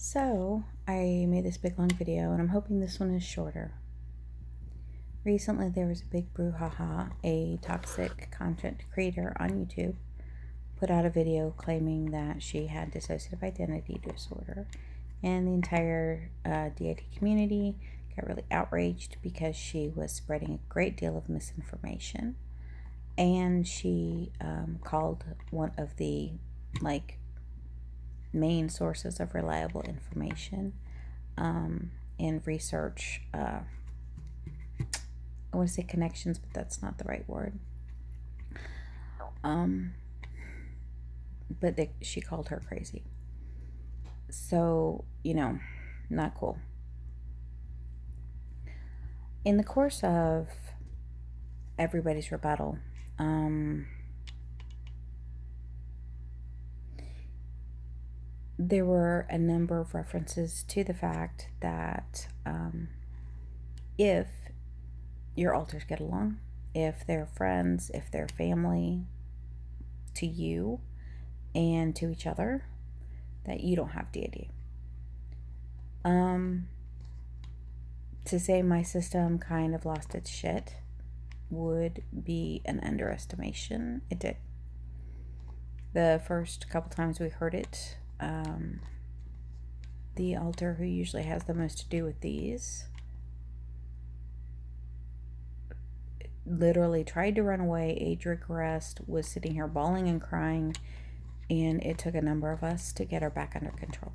So, I made this big long video, and I'm hoping this one is shorter. Recently, there was a big brouhaha. A toxic content creator on YouTube put out a video claiming that she had dissociative identity disorder, and the entire DID community got really outraged because she was spreading a great deal of misinformation, and she called one of the main sources of reliable information and research. I want to say connections, but that's not the right word. But she called her crazy. So, not cool. In the course of everybody's rebuttal, there were a number of references to the fact that if your alters get along, if they're friends, if they're family to you and to each other, that you don't have DID. To say my system kind of lost its shit would be an underestimation. It did. The first couple times we heard it, the alter who usually has the most to do with these literally tried to run away, age regressed, was sitting here bawling and crying, and it took a number of us to get her back under control.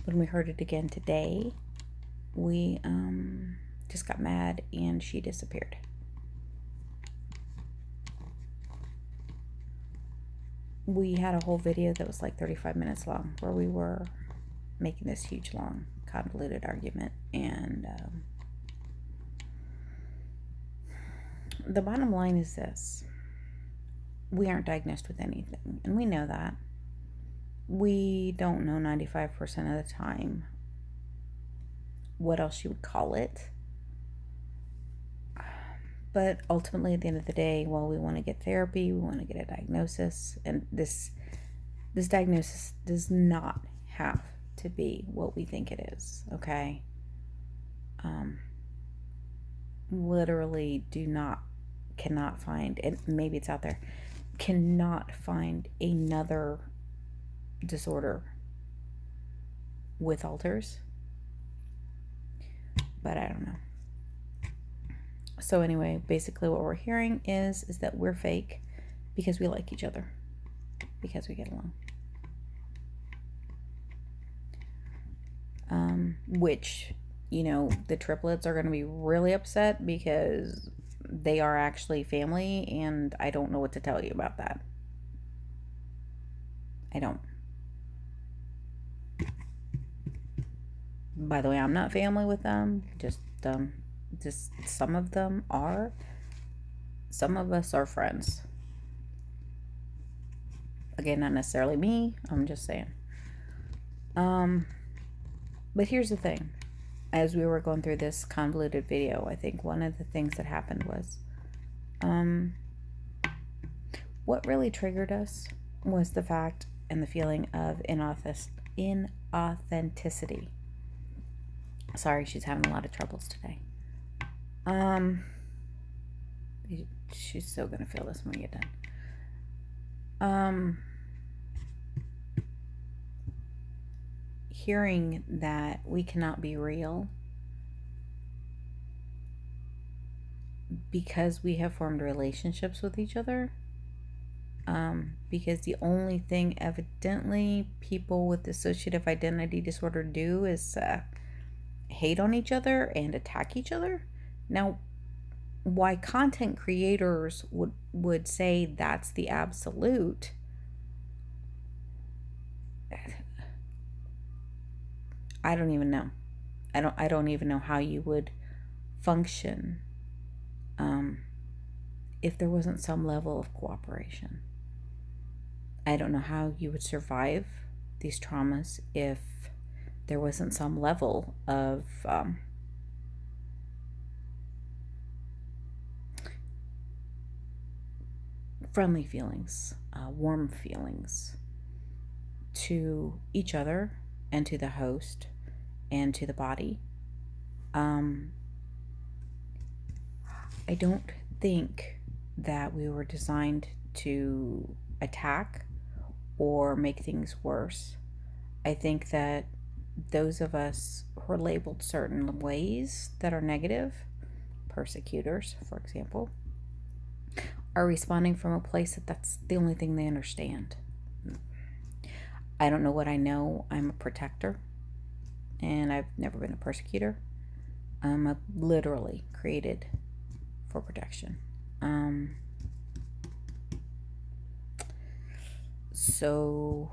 When we heard it again today, we just got mad and she disappeared. We had a whole video that was like 35 minutes long where we were making this huge, long, convoluted argument, and the bottom line is this: we aren't diagnosed with anything, and we know that. We don't know 95% of the time what else you would call it. But ultimately, at the end of the day, well, we want to get therapy, we want to get a diagnosis, and this diagnosis does not have to be what we think it is, okay? Literally cannot find, and maybe it's out there, cannot find another disorder with alters, but I don't know. So anyway, basically what we're hearing is that we're fake because we like each other, because we get along. Which, the triplets are going to be really upset because they are actually family, and I don't know what to tell you about that. I don't. By the way, I'm not family with them. Just some of them are. Some of us are friends. Again, not necessarily me. I'm just saying. But here's the thing. As we were going through this convoluted video, I think one of the things that happened was, what really triggered us was the fact and the feeling of inauthenticity. Sorry, she's having a lot of troubles today. She's so gonna feel this when we get done. Hearing that we cannot be real because we have formed relationships with each other, because the only thing evidently people with dissociative identity disorder do is hate on each other and attack each other. Now, why content creators would say that's the absolute, I don't even know. I don't even know how you would function if there wasn't some level of cooperation. I don't know how you would survive these traumas if there wasn't some level of friendly feelings, warm feelings to each other and to the host and to the body. I don't think that we were designed to attack or make things worse. I think that those of us who are labeled certain ways that are negative, persecutors, for example, are responding from a place that's the only thing they understand. I don't know what I know. I'm a protector, and I've never been a persecutor. I'm literally created for protection. So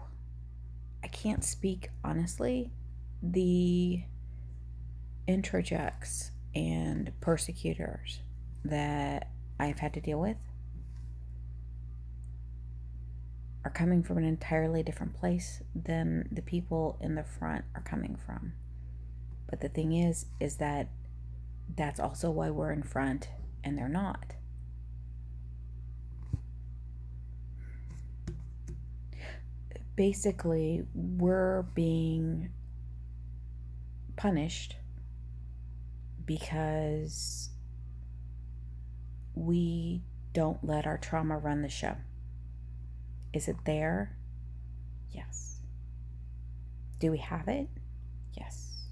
I can't speak honestly. The introjects and persecutors that I've had to deal with are coming from an entirely different place than the people in the front are coming from. But the thing is that that's also why we're in front and they're not. Basically, we're being punished because we don't let our trauma run the show. Is it there? Yes. Do we have it? Yes.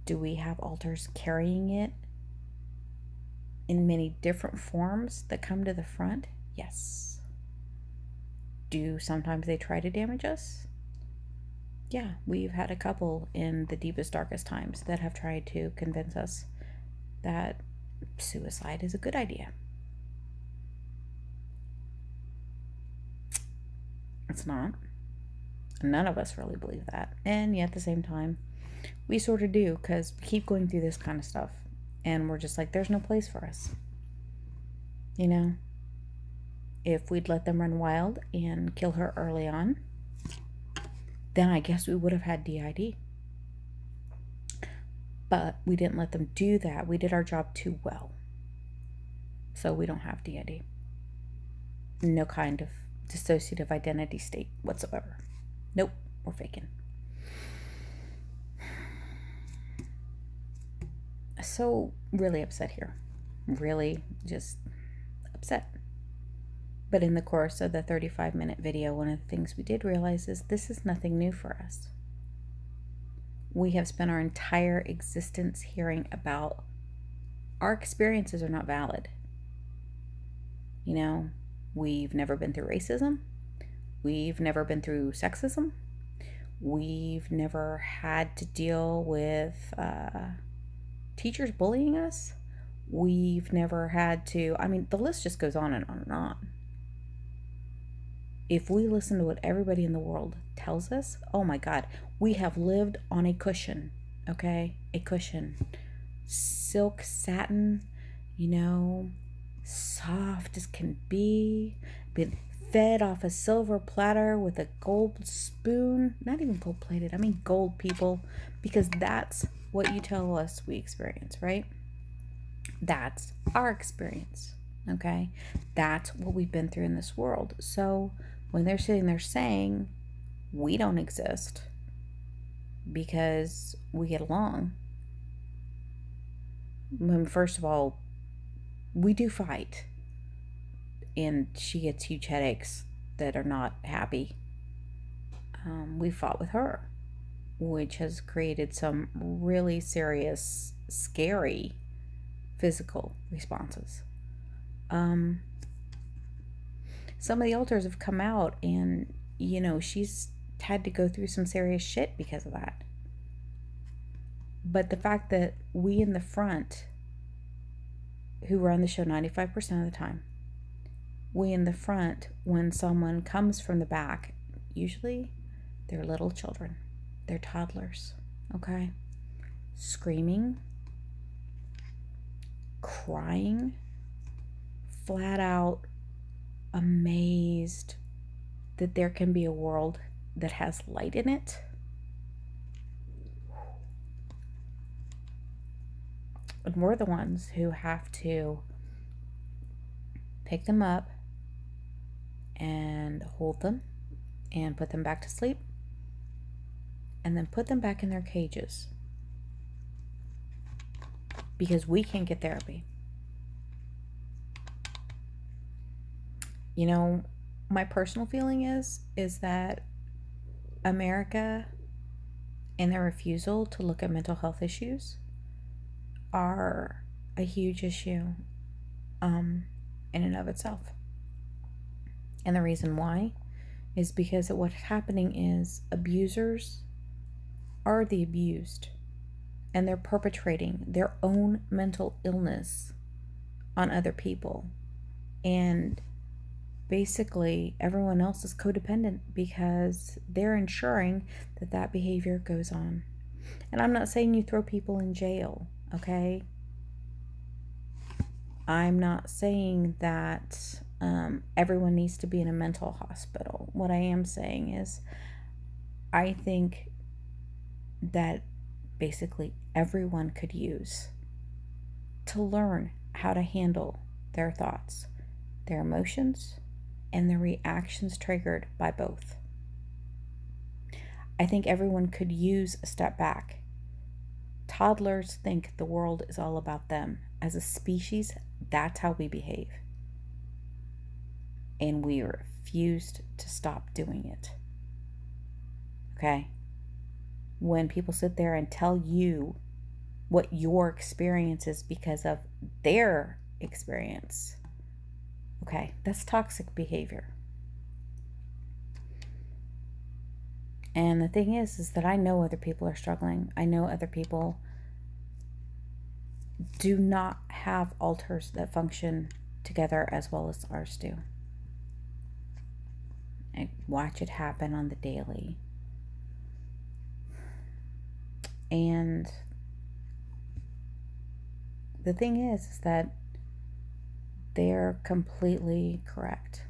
Do we have alters carrying it in many different forms that come to the front? Yes. Do sometimes they try to damage us? Yeah, we've had a couple in the deepest, darkest times that have tried to convince us that suicide is a good idea. It's not. None of us really believe that. And yet at the same time, we sort of do, because we keep going through this kind of stuff. And we're just like, there's no place for us. You know? If we'd let them run wild and kill her early on, then I guess we would have had DID. But we didn't let them do that. We did our job too well. So we don't have DID. No kind of dissociative identity state whatsoever. Nope, we're faking. So really upset here. Really just upset. But in the course of the 35-minute video, one of the things we did realize is this is nothing new for us. We have spent our entire existence hearing about our experiences are not valid. You know, we've never been through racism. We've never been through sexism. We've never had to deal with teachers bullying us. We've never had to, the list just goes on and on and on. If we listen to what everybody in the world tells us, oh my God, we have lived on a cushion, okay? A cushion. Silk satin, soft as can be, been fed off a silver platter with a gold spoon. Not even gold plated, gold, people, because that's what you tell us we experience, right? That's our experience, okay? That's what we've been through in this world. So when they're sitting there saying we don't exist because we get along, first of all, we do fight, and she gets huge headaches that are not happy. We fought with her, which has created some really serious, scary physical responses. Some of the alters have come out, and she's had to go through some serious shit because of that. But the fact that we in the front, who run the show 95% of the time, we in the front, when someone comes from the back, usually they're little children, they're toddlers, okay, screaming, crying, flat out amazed that there can be a world that has light in it. And we're the ones who have to pick them up and hold them and put them back to sleep, and then put them back in their cages. Because we can't get therapy. You know, my personal feeling is that America and their refusal to look at mental health issues are a huge issue in and of itself. And the reason why is because what's happening is abusers are the abused, and they're perpetrating their own mental illness on other people. And basically everyone else is codependent because they're ensuring that that behavior goes on. And I'm not saying you throw people in jail, okay? I'm not saying that everyone needs to be in a mental hospital. What I am saying is I think that basically everyone could use to learn how to handle their thoughts, their emotions, and the reactions triggered by both. I think everyone could use a step back. Toddlers think the world is all about them. As a species, that's how we behave. And we refused to stop doing it. Okay? When people sit there and tell you what your experience is because of their experience, okay, that's toxic behavior. And the thing is that I know other people are struggling. I know other people do not have alters that function together as well as ours do. I watch it happen on the daily. And the thing is that they're completely correct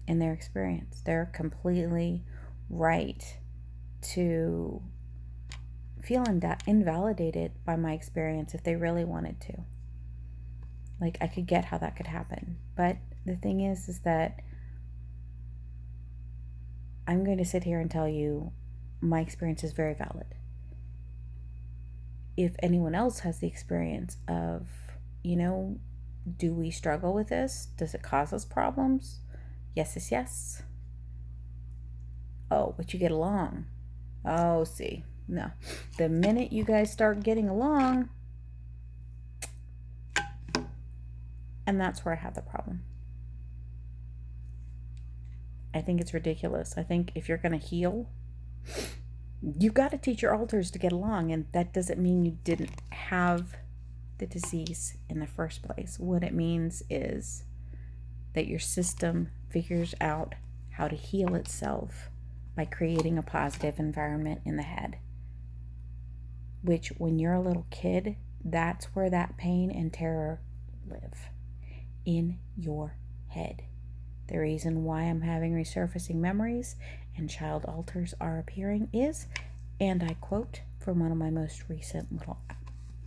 in their experience. They're completely right to feel invalidated by my experience if they really wanted to. Like, I could get how that could happen. But the thing is that I'm going to sit here and tell you my experience is very valid. If anyone else has the experience of, do we struggle with this? Does it cause us problems? Yes. Oh, but you get along. Oh, see. No. The minute you guys start getting along, and that's where I have the problem. I think it's ridiculous. I think if you're going to heal, you got to teach your alters to get along, and that doesn't mean you didn't have the disease in the first place. What it means is that your system figures out how to heal itself by creating a positive environment in the head. Which, when you're a little kid, that's where that pain and terror live. In your head. The reason why I'm having resurfacing memories and child alters are appearing is, and I quote from one of my most recent little,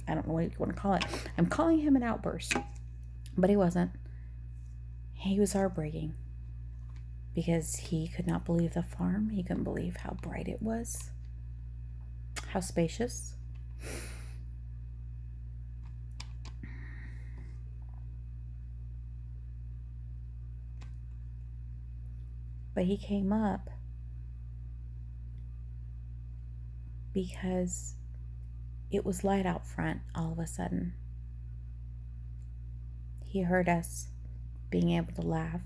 I don't know what you want to call it. I'm calling him an outburst, but he wasn't. He was heartbreaking because he could not believe the farm. He couldn't believe how bright it was, how spacious. But he came up because it was light out front all of a sudden. He heard us being able to laugh,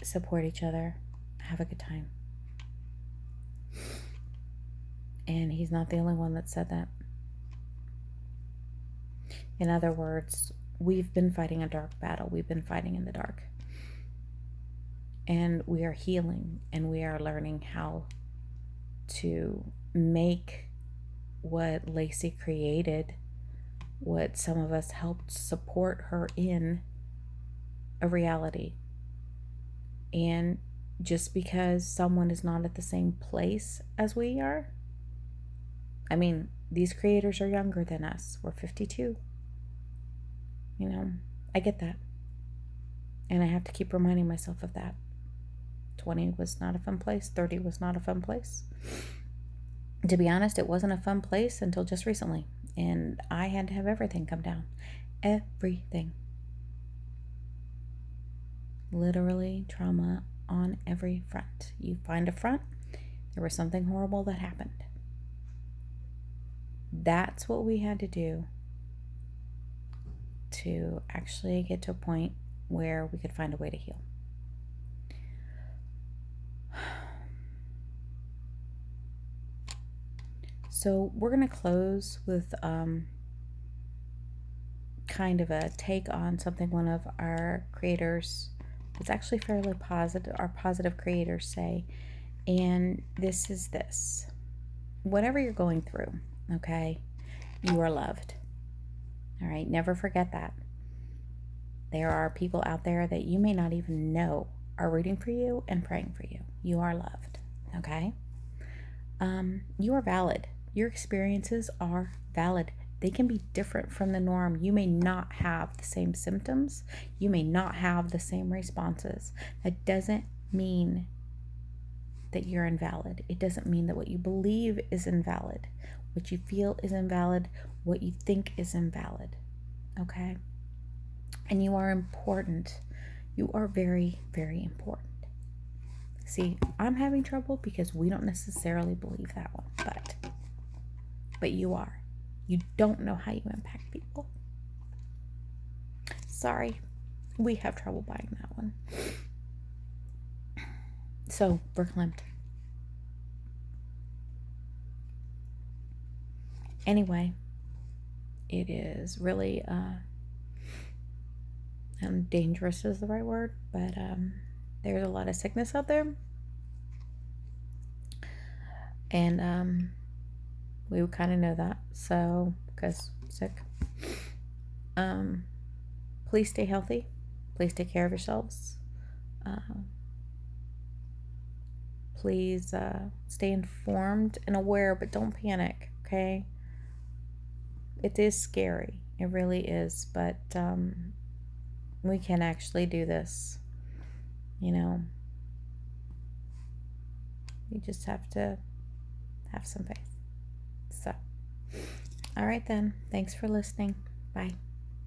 support each other, have a good time. And he's not the only one that said that. In other words, we've been fighting a dark battle. We've been fighting in the dark. And we are healing, and we are learning how to make what Lacey created, what some of us helped support her in, a reality. And just because someone is not at the same place as we are, I mean, these creators are younger than us. We're 52. I get that. And I have to keep reminding myself of that. 20 was not a fun place. 30 was not a fun place. To be honest, it wasn't a fun place until just recently. And I had to have everything come down. Everything. Literally trauma on every front. You find a front, there was something horrible that happened. That's what we had to do to actually get to a point where we could find a way to heal. So we're going to close with kind of a take on something one of our creators, it's actually fairly positive, our positive creators say, and this is this. Whatever you're going through, okay, you are loved. All right, never forget that. There are people out there that you may not even know are rooting for you and praying for you. You are loved, okay? You are valid. Your experiences are valid. They can be different from the norm. You may not have the same symptoms. You may not have the same responses. That doesn't mean that you're invalid. It doesn't mean that what you believe is invalid. What you feel is invalid. What you think is invalid. Okay? And you are important. You are very, very important. See, I'm having trouble because we don't necessarily believe that one, but you are. You don't know how you impact people. Sorry, we have trouble buying that one. So, verklempt. Anyway, it is really, dangerous is the right word, but there's a lot of sickness out there. And we kind of know that, so, because sick. Please stay healthy. Please take care of yourselves. Please stay informed and aware, but don't panic, okay? It is scary. It really is, but we can actually do this, you know. You just have to have some faith. So, all right then. Thanks for listening. Bye.